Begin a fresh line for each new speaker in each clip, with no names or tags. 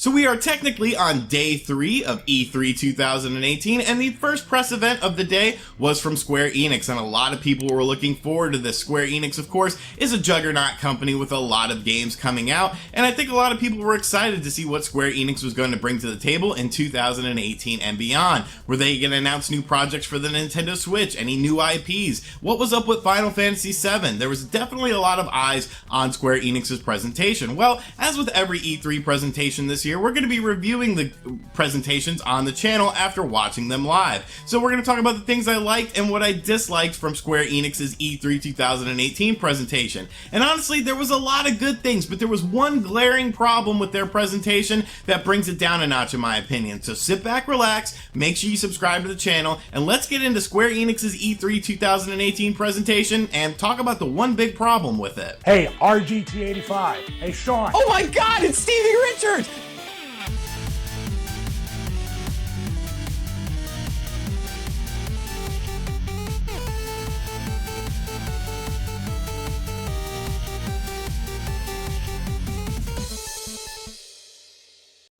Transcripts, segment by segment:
So we are technically on day 3 of E3 2018, and the first press event of the day was from Square Enix, and a lot of people were looking forward to this. Square Enix, of course, is a juggernaut company with a lot of games coming out, and I think a lot of people were excited to see what Square Enix was going to bring to the table in 2018 and beyond. Were they going to announce new projects for the Nintendo Switch? Any new IPs? What was up with Final Fantasy VII? There was definitely a lot of eyes on Square Enix's presentation. Well, as with every E3 presentation this year, we're going to be reviewing the presentations on the channel after watching them live. So we're going to talk about the things I liked and what I disliked from Square Enix's E3 2018 presentation. And honestly, there was a lot of good things, but there was one glaring problem with their presentation that brings it down a notch in my opinion. So sit back, relax, make sure you subscribe to the channel, and let's get into Square Enix's E3 2018 presentation and talk about the one big problem with it.
Hey, RGT 85. Hey, Sean.
Oh my God, it's Stevie Richards!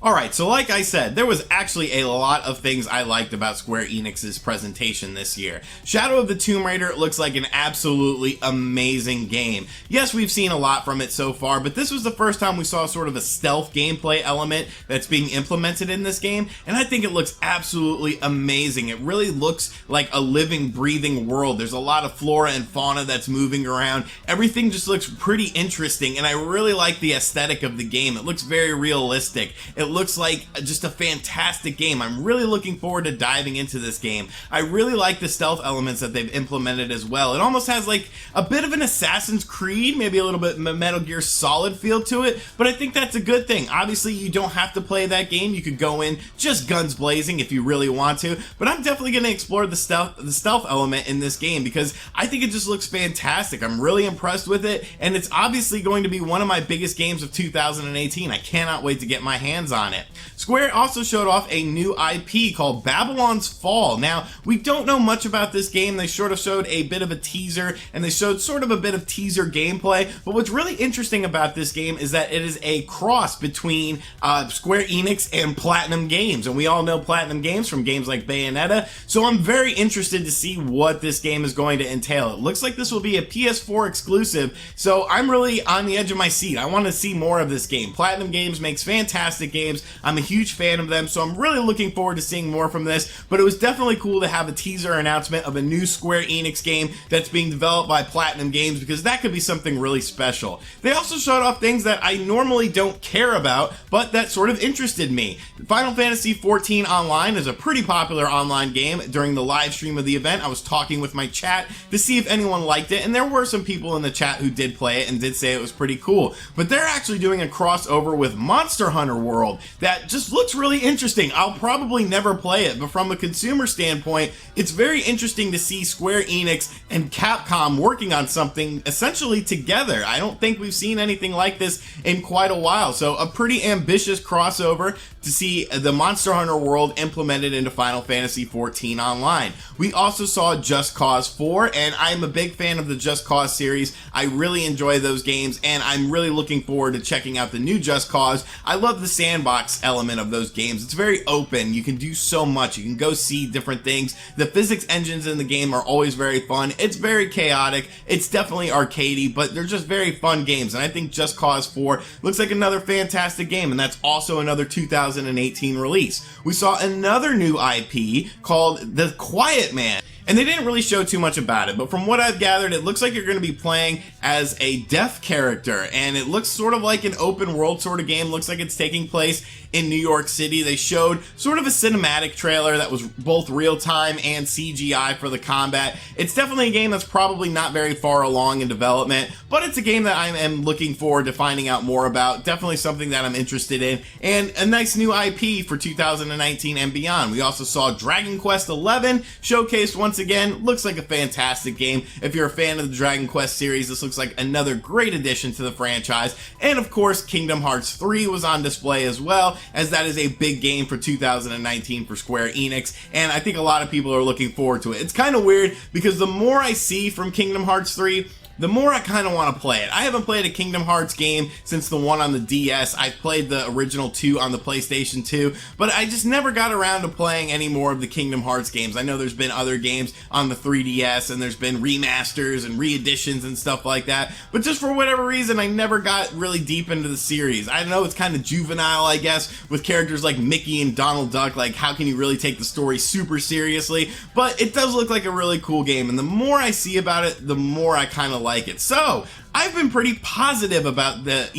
Alright, so like I said, there was actually a lot of things I liked about Square Enix's presentation this year. Shadow of the Tomb Raider looks like an absolutely amazing game. Yes, we've seen a lot from it so far, but this was the first time we saw sort of a stealth gameplay element that's being implemented in this game, and I think it looks absolutely amazing. It really looks like a living, breathing world. There's a lot of flora and fauna that's moving around. Everything just looks pretty interesting, and I really like the aesthetic of the game. It looks very realistic. It looks like just a fantastic game. I'm really looking forward to diving into this game. I really like the stealth elements that they've implemented as well. It almost has like a bit of an Assassin's Creed, maybe a little bit Metal Gear Solid feel to it, but I think that's a good thing. Obviously, you don't have to play that game. You could go in just guns blazing if you really want to, but I'm definitely going to explore the stealth element in this game because I think it just looks fantastic. I'm really impressed with it, and it's obviously going to be one of my biggest games of 2018. I cannot wait to get my hands on it. Square also showed off a new IP called Babylon's Fall. Now, we don't know much about this game. They sort of showed a bit of a teaser, and they showed sort of a bit of teaser gameplay, but what's really interesting about this game is that it is a cross between Square Enix and Platinum Games, and we all know Platinum Games from games like Bayonetta, so I'm very interested to see what this game is going to entail. It looks like this will be a PS4 exclusive, so I'm really on the edge of my seat. I want to see more of this game. Platinum Games makes fantastic games. I'm a huge fan of them, so I'm really looking forward to seeing more from this, but it was definitely cool to have a teaser announcement of a new Square Enix game that's being developed by Platinum Games because that could be something really special. They also showed off things that I normally don't care about, but that sort of interested me. Final Fantasy XIV Online is a pretty popular online game. During the live stream of the event, I was talking with my chat to see if anyone liked it, and there were some people in the chat who did play it and did say it was pretty cool, but they're actually doing a crossover with Monster Hunter World that just looks really interesting. I'll probably never play it, but from a consumer standpoint, it's very interesting to see Square Enix and Capcom working on something essentially together. I don't think we've seen anything like this in quite a while, so a pretty ambitious crossover to see the Monster Hunter World implemented into Final Fantasy XIV Online. We also saw Just Cause 4, and I'm a big fan of the Just Cause series. I really enjoy those games, and I'm really looking forward to checking out the new Just Cause. I love the sandbox element of those games. It's very open. You can do so much. You can go see different things. The physics engines in the game are always very fun. It's very chaotic. It's definitely arcadey, but they're just very fun games, and I think Just Cause 4 looks like another fantastic game, and that's also another 2018 release. We saw another new IP called The Quiet Man, and they didn't really show too much about it, but from what I've gathered, it looks like you're going to be playing as a deaf character, and it looks sort of like an open world sort of game. Looks like it's taking place in New York City. They showed sort of a cinematic trailer that was both real-time and CGI for the combat. It's definitely a game that's probably not very far along in development, but it's a game that I am looking forward to finding out more about. Definitely something that I'm interested in, and a nice new IP for 2019 and beyond. We also saw Dragon Quest XI showcased once again. Looks like a fantastic game. If you're a fan of the Dragon Quest series, this looks like another great addition to the franchise. And of course, Kingdom Hearts 3 was on display as well, as that is a big game for 2019 for Square Enix, and I think a lot of people are looking forward to it. It's kind of weird because the more I see from Kingdom Hearts 3, the more I kind of want to play it. I haven't played a Kingdom Hearts game since the one on the DS. I played the original 2 on the PlayStation 2, but I just never got around to playing any more of the Kingdom Hearts games. I know there's been other games on the 3DS, and there's been remasters and re-editions and stuff like that, but just for whatever reason, I never got really deep into the series. I know it's kind of juvenile, I guess, with characters like Mickey and Donald Duck. Like, how can you really take the story super seriously? But it does look like a really cool game, and the more I see about it, the more I kind of like it. So I've been pretty positive about the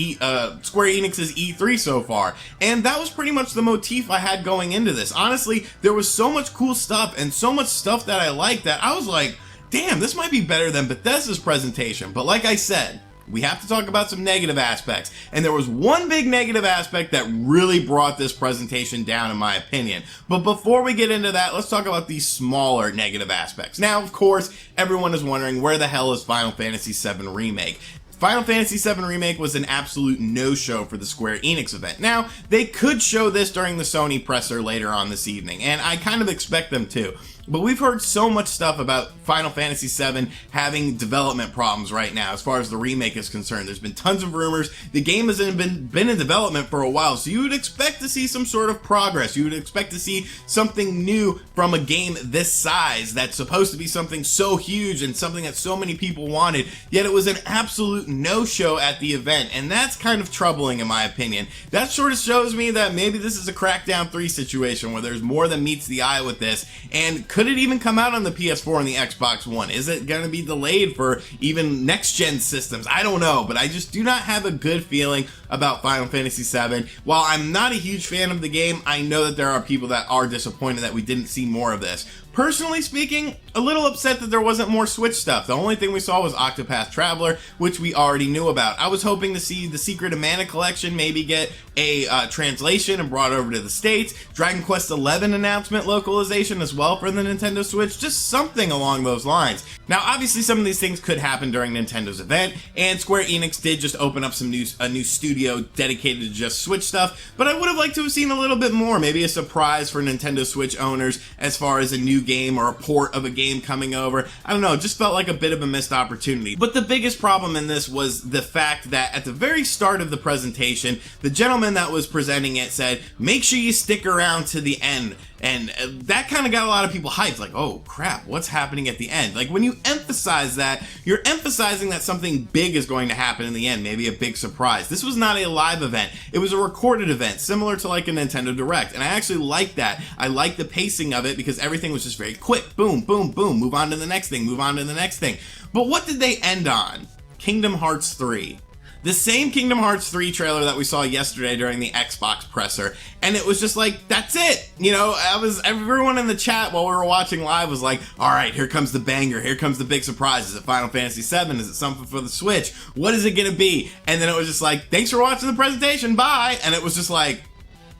Square Enix's E3 so far, and that was pretty much the motif I had going into this. Honestly, there was so much cool stuff and so much stuff that I liked that I was like, damn, this might be better than Bethesda's presentation. But like I said, we have to talk about some negative aspects, and there was one big negative aspect that really brought this presentation down, in my opinion. But before we get into that, let's talk about these smaller negative aspects. Now, of course, everyone is wondering, where the hell is Final Fantasy VII Remake? Final Fantasy VII Remake was an absolute no-show for the Square Enix event. Now, they could show this during the Sony presser later on this evening, and I kind of expect them to. But we've heard so much stuff about Final Fantasy VII having development problems right now as far as the remake is concerned. There's been tons of rumors. The game has been in development for a while, so you would expect to see some sort of progress. You would expect to see something new from a game this size that's supposed to be something so huge and something that so many people wanted, yet it was an absolute no-show at the event, and that's kind of troubling in my opinion. That sort of shows me that maybe this is a Crackdown 3 situation where there's more than meets the eye with this, and could it even come out on the PS4 and the Xbox One? Is it going to be delayed for even next-gen systems? I don't know, but I just do not have a good feeling about Final Fantasy VII. While I'm not a huge fan of the game, I know that there are people that are disappointed that we didn't see more of this. Personally speaking, a little upset that there wasn't more Switch stuff. The only thing we saw was Octopath Traveler, which we already knew about. I was hoping to see the Secret of Mana collection maybe get a translation and brought over to the States, Dragon Quest XI announcement localization as well for the Nintendo Switch, just something along those lines. Now, obviously some of these things could happen during Nintendo's event, and Square Enix did just open up a new studio dedicated to just Switch stuff, but I would have liked to have seen a little bit more, maybe a surprise for Nintendo Switch owners as far as a new game or a port of a game coming over. I don't know, it just felt like a bit of a missed opportunity. But the biggest problem in this was the fact that at the very start of the presentation, the gentleman that was presenting it said, make sure you stick around to the end. And that kind of got a lot of people hyped, like, oh crap, what's happening at the end? Like, when you emphasize that, you're emphasizing that something big is going to happen in the end, maybe a big surprise. This was not a live event, it was a recorded event, similar to like a Nintendo Direct, and I actually like that. I like the pacing of it because everything was just very quick, boom, boom, boom, move on to the next thing, move on to the next thing. But what did they end on? Kingdom Hearts 3. The same Kingdom Hearts 3 trailer that we saw yesterday during the Xbox presser, and it was just like, that's it! You know, everyone in the chat while we were watching live was like, alright, here comes the banger, here comes the big surprise. Is it Final Fantasy VII? Is it something for the Switch? What is it gonna be? And then it was just like, thanks for watching the presentation, bye! And it was just like,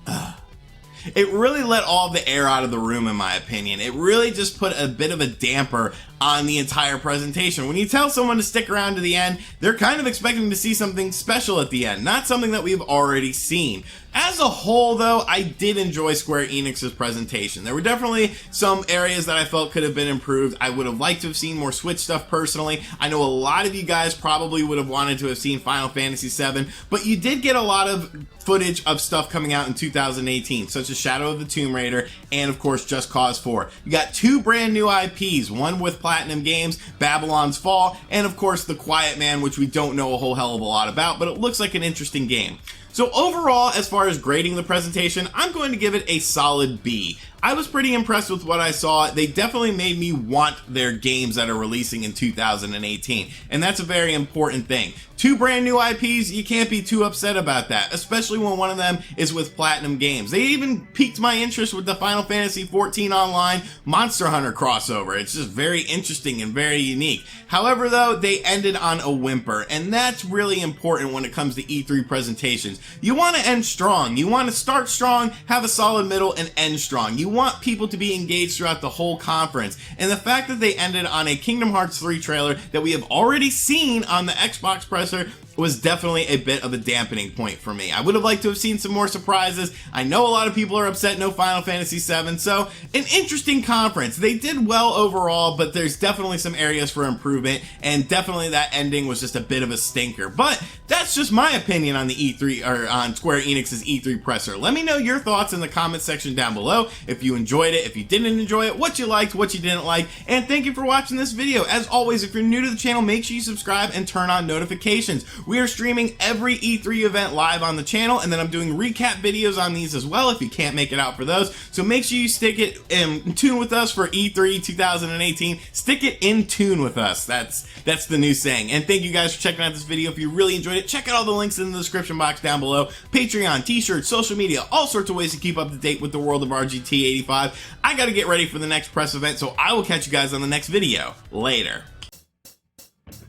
ugh. It really let all the air out of the room, in my opinion. It really just put a bit of a damper on the entire presentation. When you tell someone to stick around to the end, they're kind of expecting to see something special at the end, not something that we've already seen. As a whole, though, I did enjoy Square Enix's presentation. There were definitely some areas that I felt could have been improved. I would have liked to have seen more Switch stuff personally. I know a lot of you guys probably would have wanted to have seen Final Fantasy VII, but you did get a lot of footage of stuff coming out in 2018, such as Shadow of the Tomb Raider and, of course, Just Cause 4. You got two brand new IPs, one with Platinum Games, Babylon's Fall, and, of course, The Quiet Man, which we don't know a whole hell of a lot about, but it looks like an interesting game. So overall, as far as grading the presentation, I'm going to give it a solid B. I was pretty impressed with what I saw. They definitely made me want their games that are releasing in 2018, and that's a very important thing. Two brand new IPs, you can't be too upset about that, especially when one of them is with Platinum Games. They even piqued my interest with the Final Fantasy XIV Online Monster Hunter crossover. It's just very interesting and very unique. However, though, they ended on a whimper, and that's really important when it comes to E3 presentations. You want to end strong. You want to start strong, have a solid middle, and end strong. You want people to be engaged throughout the whole conference, and the fact that they ended on a Kingdom Hearts 3 trailer that we have already seen on the Xbox presser was definitely a bit of a dampening point for me. I would have liked to have seen some more surprises. I know a lot of people are upset no Final Fantasy VII, so an interesting conference. They did well overall, but there's definitely some areas for improvement, and definitely that ending was just a bit of a stinker. But that's just my opinion on the E3, or on Square Enix's E3 presser. Let me know your thoughts in the comment section down below. If you enjoyed it, if you didn't enjoy it, what you liked, what you didn't like, and thank you for watching this video. As always, if you're new to the channel, make sure you subscribe and turn on notifications. We are streaming every E3 event live on the channel, and then I'm doing recap videos on these as well if you can't make it out for those. So make sure you stick it in tune with us for E3 2018. Stick it in tune with us. That's the new saying. And thank you guys for checking out this video. If you really enjoyed it, check out all the links in the description box down below. Patreon, t-shirts, social media, all sorts of ways to keep up to date with the world of RGT 85. I gotta get ready for the next press event, so I will catch you guys on the next video. Later.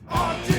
RGT!